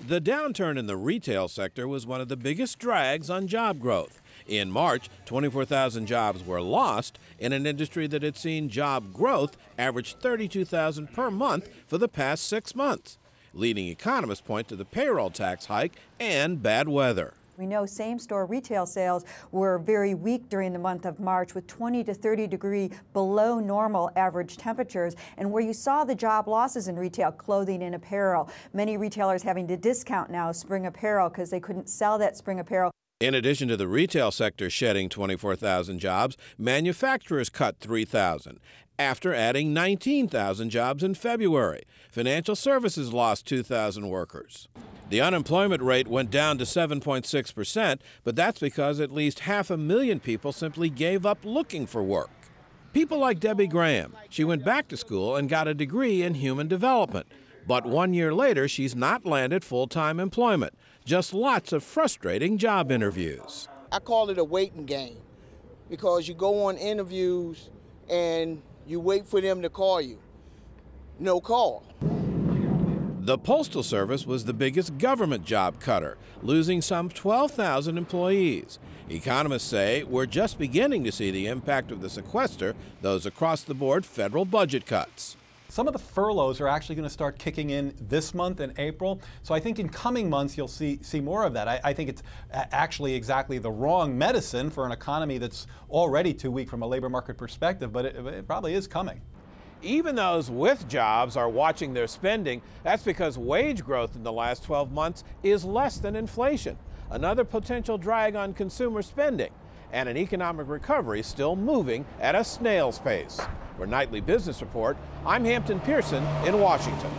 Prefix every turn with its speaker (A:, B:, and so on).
A: The downturn in the retail sector was one of the biggest drags on job growth. In March, 24,000 jobs were lost in an industry that had seen job growth average 32,000 per month for the past 6 months. Leading economists point to the payroll tax hike and bad weather.
B: We know same-store retail sales were very weak during the month of March, with 20 to 30 degree below normal average temperatures, and where you saw the job losses in retail, clothing and apparel. Many retailers having to discount now spring apparel because they couldn't sell that spring apparel.
A: In addition to the retail sector shedding 24,000 jobs, manufacturers cut 3,000, after adding 19,000 jobs in February. Financial services lost 2,000 workers. The unemployment rate went down to 7.6%, but that's because at least 500,000 people simply gave up looking for work. People like Debbie Graham. She went back to school and got a degree in human development. But 1 year later, she's not landed full-time employment. Just lots of frustrating job interviews.
C: I call it a waiting game because you go on interviews and you wait for them to call you. No call.
A: The Postal Service was the biggest government job cutter, losing some 12,000 employees. Economists say we're just beginning to see the impact of the sequester, those across-the-board federal budget cuts.
D: Some of the furloughs are actually going to start kicking in this month in April. So I think in coming months you'll see more of that. I think it's actually exactly the wrong medicine for an economy that's already too weak from a labor market perspective, but it probably is coming.
A: Even those with jobs are watching their spending. That's because wage growth in the last 12 months is less than inflation, another potential drag on consumer spending, and an economic recovery still moving at a snail's pace. For Nightly Business Report, I'm Hampton Pearson in Washington.